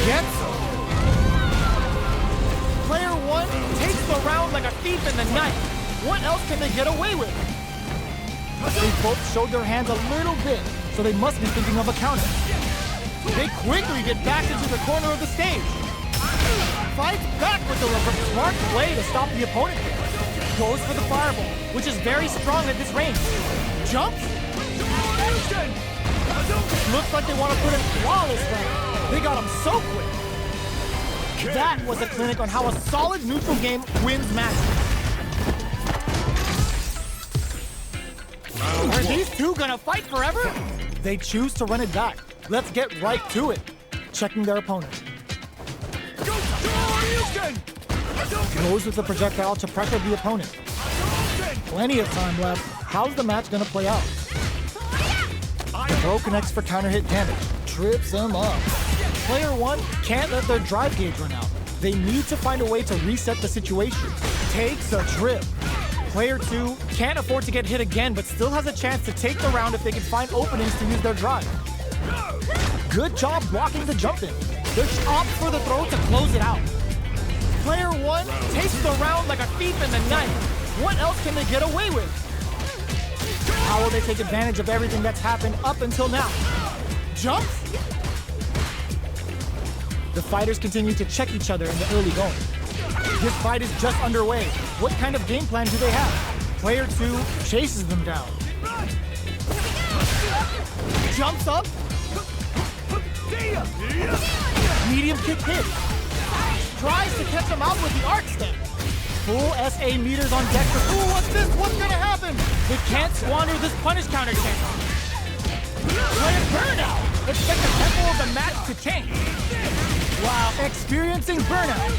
Speaker 3: Gets him. Player 1 takes the round like a thief in the night. What else can they get away with? They both showed their hands a little bit, so they must be thinking of a counter. They quickly get back into the corner of the stage. Fights back with the smart play to stop the opponent there. Goes for the fireball, which is very strong at this range. Jumps. Looks like they want to put in flawless round. They got him so quick. That was a clinic on how a solid neutral game wins matches. Are these two gonna fight forever? They choose to run it back. Let's get right to it. Checking their opponent. Goes with the projectile to pressure the opponent. Plenty of time left. How's the match gonna play out? Throw connects for counter hit damage. Trips them up. Player 1 can't let their drive gauge run out. They need to find a way to reset the situation. Takes a trip. Player 2 can't afford to get hit again, but still has a chance to take the round if they can find openings to use their drive. Good job blocking the jump in. They opt for the throw to close it out. Player 1 takes the round like a thief in the night. What else can they get away with? How will they take advantage of everything that's happened up until now? Jumps? The fighters continue to check each other in the early going. This fight is just underway. What kind of game plan do they have? Player 2 chases them down. Jumps up. Medium kick hit. Tries to catch him out with the arc step. Full SA meters on deck for... Ooh, what's this? What's gonna happen? They can't squander this punish counter chance. Player burnout. Expect the tempo of the match to change. Wow, experiencing burnout.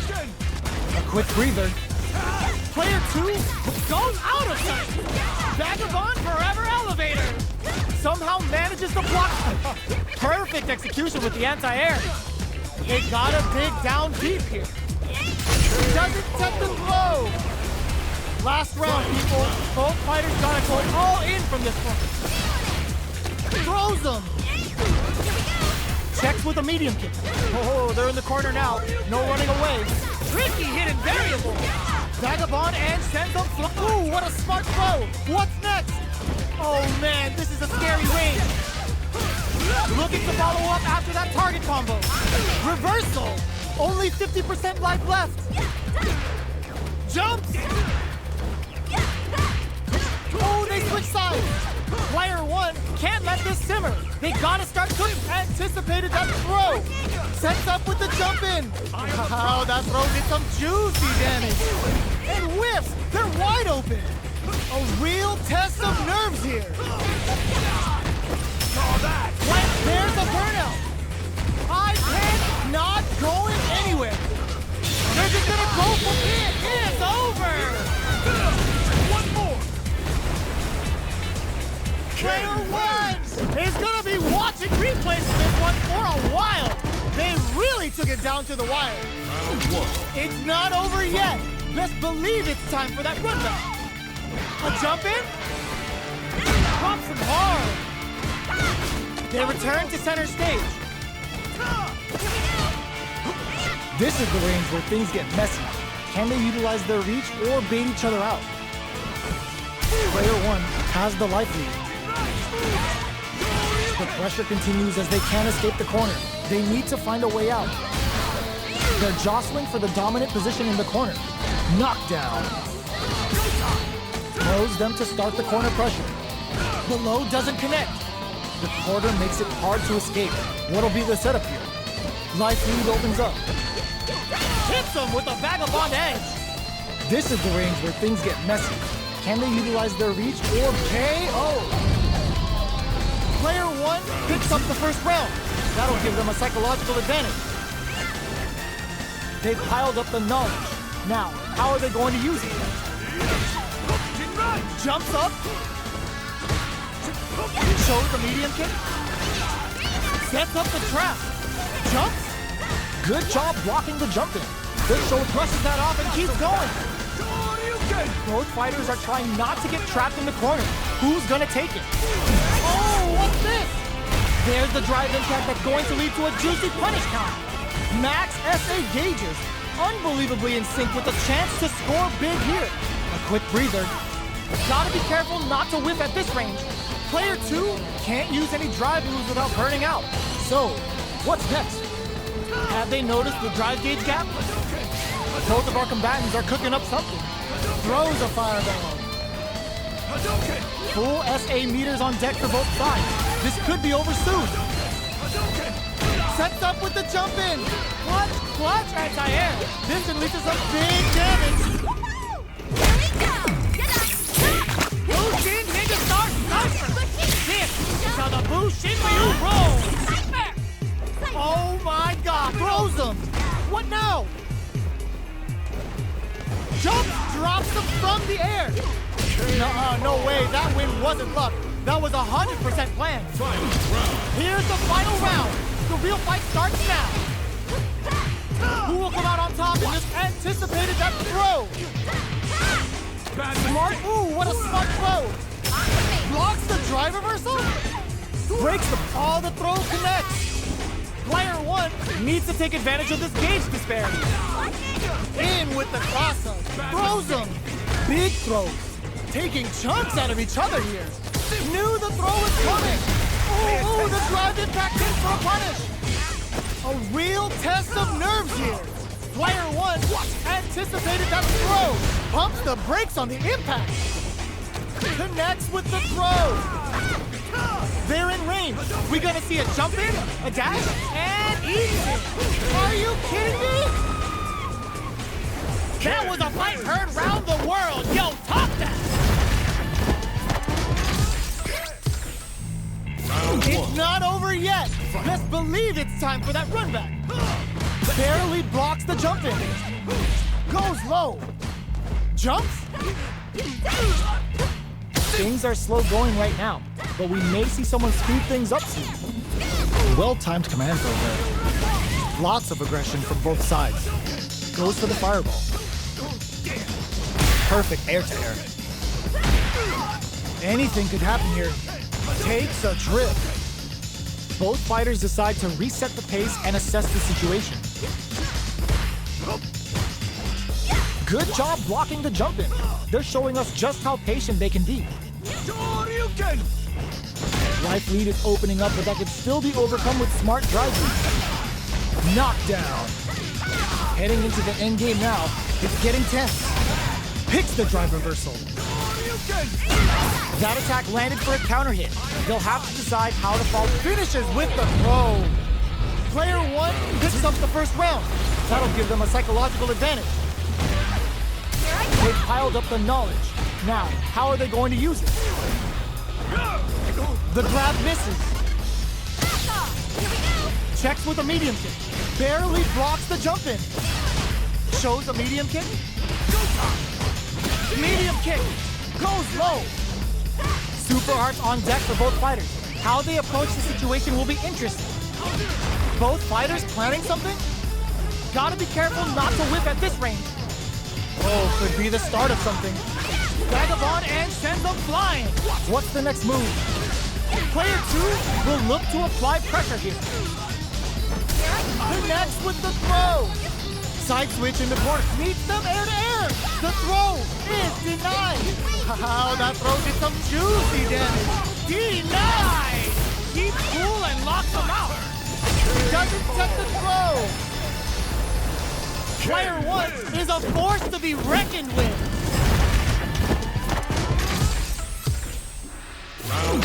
Speaker 3: A quick breather. Player 2 goes out of sight. Vagabond forever elevator. Somehow manages to block. Perfect execution with the anti-air. They gotta dig down deep here. Doesn't set the throw. Last round, people. Both fighters gotta go all in from this one. Throws them. Checks with a medium kick. Oh, they're in the corner now. No running away. Tricky hidden variable. Vagabond and sends them. Ooh, what a smart throw. What's next? Oh man, this is a scary range. Looking to follow up after that target combo. Reversal. Only 50% life left. Jumps. Oh, they switch sides. Player 1 can't let this simmer. They gotta start cooking. Anticipated that throw. Sets up with the jump in. Oh, that throw did some juicy damage. And whiffs. They're wide open. A real test of nerves here. There's a burnout. I can't not going anywhere. They're just gonna go for it. It's over. One more. Player 1 is gonna be watching replays of this one for a while. They really took it down to the wire. It's not over yet. Best believe it's time for that run back. A jump in. Drops him hard. They return to center stage. This is the range where things get messy. Can they utilize their reach or bait each other out? Player 1 has the life lead. The pressure continues as they can't escape the corner. They need to find a way out. They're jostling for the dominant position in the corner. Knockdown. Throws them to start the corner pressure. The low doesn't connect. The quarter makes it hard to escape. What'll be the setup here? Life lead opens up. Hits them with a vagabond edge. This is the range where things get messy. Can they utilize their reach or KO? Player 1 picks up the first round. That'll give them a psychological advantage. They've piled up the knowledge. Now, how are they going to use it? Jumps up. Shows the medium kick. Sets up the trap. Jumps. Good job blocking the jump in. This show brushes that off and keeps going. Both fighters are trying not to get trapped in the corner. Who's gonna take it? Oh, what's this? There's the drive impact that's going to lead to a juicy punish count. Max SA gauges. Unbelievably in sync with a chance to score big here. A quick breather. Gotta be careful not to whiff at this range. Player 2 can't use any drive moves without burning out. So, what's next? Have they noticed the drive gauge gap? Both of our combatants are cooking up something. Throws a fireball. Full SA meters on deck for both sides. This could be over soon. Sets up with the jump in. Clutch, anti-air. This can lead to some big damage. Bushin Ninja Star Sniper. This is how the Bushin Ryu rolls. Oh my god, throws them. What now? Jump drops them from the air. No way, that win wasn't luck. That was 100% planned. Here's the final round. The real fight starts now. Who will come out on top and just anticipated that throw? Smart, ooh, what a smart throw. Blocks the drive reversal. Breaks the, all the throw connects. Player 1 needs to take advantage of this gauge disparity. In with the cross-up. Throws them. Big throws. Taking chunks out of each other here. Knew the throw was coming. Ooh, the drive impact in for a punish. A real test of nerves here. Player 1 anticipated that throw. Pumps the brakes on the impact. Connects with the throw. They're in range. We gonna see a jump in, a dash, and easy. Are you kidding me? That was a fight heard round the world. Yo, top that. It's not over yet. Best believe it's time for that run back. Barely blocks the jump in. Goes low. Jumps. Things are slow going right now, but we may see someone speed things up soon. Well-timed command throw there. Lots of aggression from both sides. Goes for the fireball. Perfect air-to-air. Anything could happen here. Takes a trip. Both fighters decide to reset the pace and assess the situation. Good job blocking the jump in. They're showing us just how patient they can be. Life lead is opening up, but that could still be overcome with smart driving. Knockdown. Heading into the end game now. It's getting tense. Picks the drive reversal. That attack landed for a counter hit. They'll have to decide how to follow. Finishes with the throw. Player one picks up the first round. That'll give them a psychological advantage. They've piled up the knowledge. Now, how are they going to use it? The grab misses. Checks with a medium kick. Barely blocks the jump in. Shows a medium kick. Medium kick. Goes low. Super hearts on deck for both fighters. How they approach the situation will be interesting. Both fighters planning something? Gotta be careful not to whip at this range. Oh, could be the start of something. Vagabond and sends them flying. What's the next move? Player two will look to apply pressure here. Connects with the throw. Side switch in the corner. Meets them air to air. The throw is denied. Wow, that throw did some juicy damage. Denied. Keeps cool and locks them out. Doesn't set the throw. Player one is a force to be reckoned with.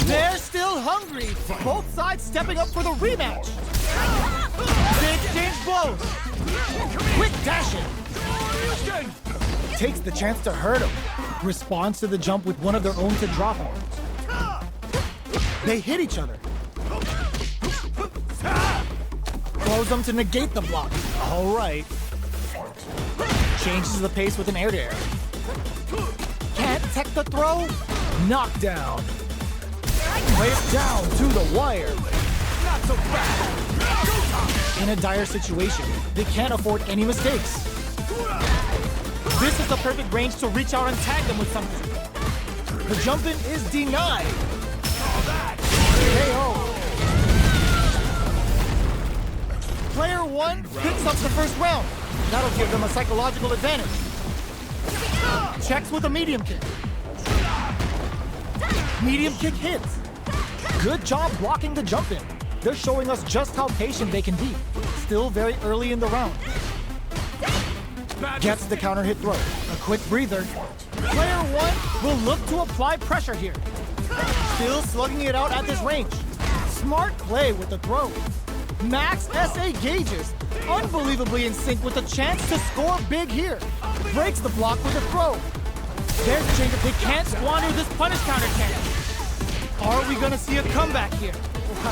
Speaker 3: They're still hungry. Both sides stepping up for the rematch. They exchange blows. Quick dashing. Takes the chance to hurt him. Responds to the jump with one of their own to drop him. They hit each other. Throws them to negate the block. All right. Changes the pace with an air-to-air. Can't tech the throw. Knockdown. Lays down to the wire. Not so fast. In a dire situation, they can't afford any mistakes. This is the perfect range to reach out and tag them with something. The jump-in is denied. KO. Player one picks up the first round. That'll give them a psychological advantage. Checks with a medium kick. Medium kick hits. Good job blocking the jump in. They're showing us just how patient they can be. Still very early in the round. Gets the counter hit throw. A quick breather. Player one will look to apply pressure here. Still slugging it out at this range. Smart play with the throw. Max SA gauges. Unbelievably in sync with a chance to score big here. Breaks the block with a throw. There's a change. They can't squander this punish counter chance. Are we gonna see a comeback here?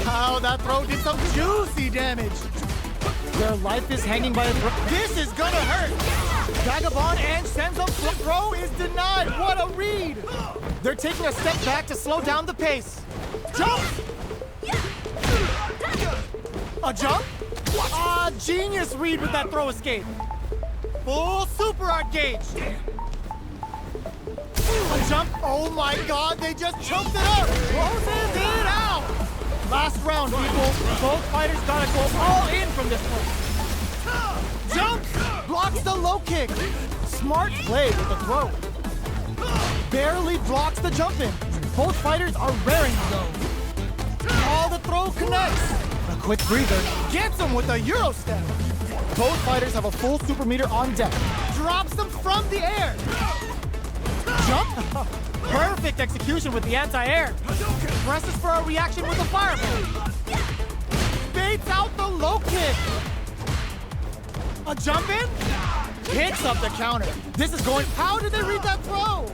Speaker 3: Wow, that throw did some juicy damage. Their life is hanging by a throw. This is gonna hurt. Vagabond and sends them. Throw is denied. What a read. They're taking a step back to slow down the pace. Jump! A jump? Genius read with that throw escape. Full super art gauge. A jump. Oh my god, they just choked it up. Closes it out. Last round, people. Both fighters gotta go all in from this point. Jump. Blocks the low kick. Smart play with the throw. Barely blocks the jump in. Both fighters are raring to go. All the throw connects. A quick breather. Gets him with a Euro step. Both fighters have a full super meter on deck. Drops them from the air. Jump. Perfect execution with the anti-air. Presses for a reaction with a fireball. Baits out the low kick. A jump in. Hits up the counter. This is going, how did they read that throw?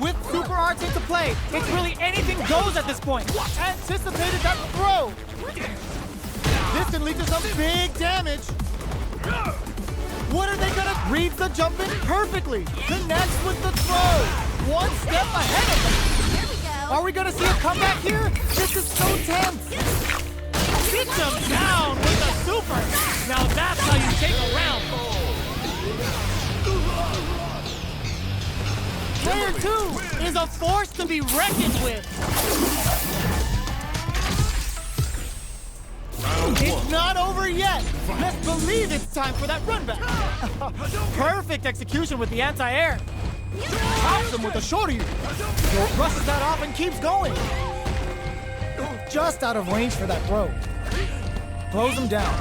Speaker 3: With super arts into play, it's really anything goes at this point. Anticipated that throw. This can lead to some big damage. What are they gonna read the jump in perfectly? Connects with the throw. One step ahead of them.
Speaker 1: Here we go.
Speaker 3: Are we gonna see a comeback here? This is so tense. Hits him down with a super. Now that's how you take a round. Player 2 is a force to be reckoned with. It's not over yet. Let's believe it's time for that run back. Perfect execution with the anti-air. Pops him with a shoryu. Rushes that off and keeps going. Just out of range for that throw. Throws him down.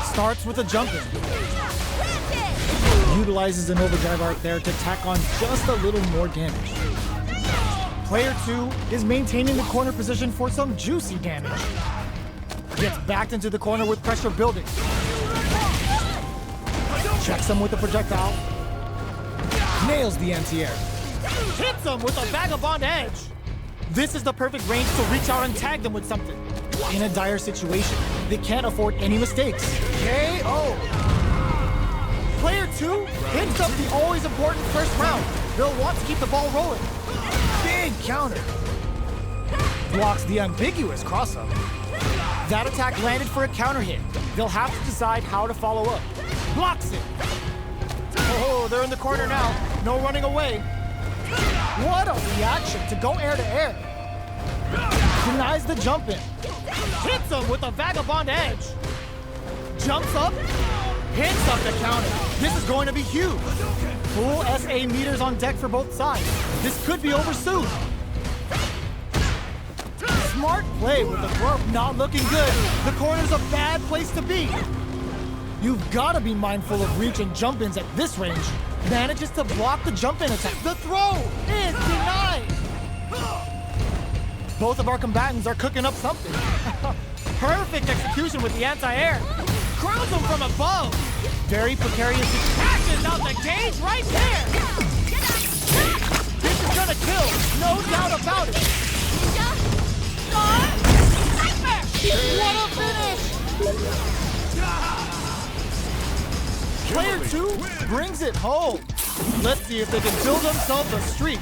Speaker 3: Starts with a jump in. Utilizes an overdrive art there to tack on just a little more damage. Player 2 is maintaining the corner position for some juicy damage. Gets backed into the corner with pressure building. Checks him with the projectile. Nails the anti-air. Hits him with a vagabond edge. This is the perfect range to reach out and tag them with something. In a dire situation, they can't afford any mistakes. KO! Player 2 hits up the always important first round. They'll want to keep the ball rolling. Big counter. Blocks the ambiguous cross-up. That attack landed for a counter hit. They'll have to decide how to follow up. Blocks it. Oh, they're in the corner now. No running away. What a reaction to go air to air. Denies the jump in. Hits him with a vagabond edge. Jumps up. Hits up the counter. This is going to be huge. Full SA meters on deck for both sides. This could be over soon. Smart play with the throw. Not looking good. The corner's a bad place to be. You've got to be mindful of reach and jump-ins at this range. Manages to block the jump-in attack. The throw is denied. Both of our combatants are cooking up something. Perfect execution with the anti-air. Crowns him from above. Very precarious. Catches out the cage right there. This is gonna kill. No doubt about it. What a finish! Player 2 brings it home. Let's see if they can build themselves a streak.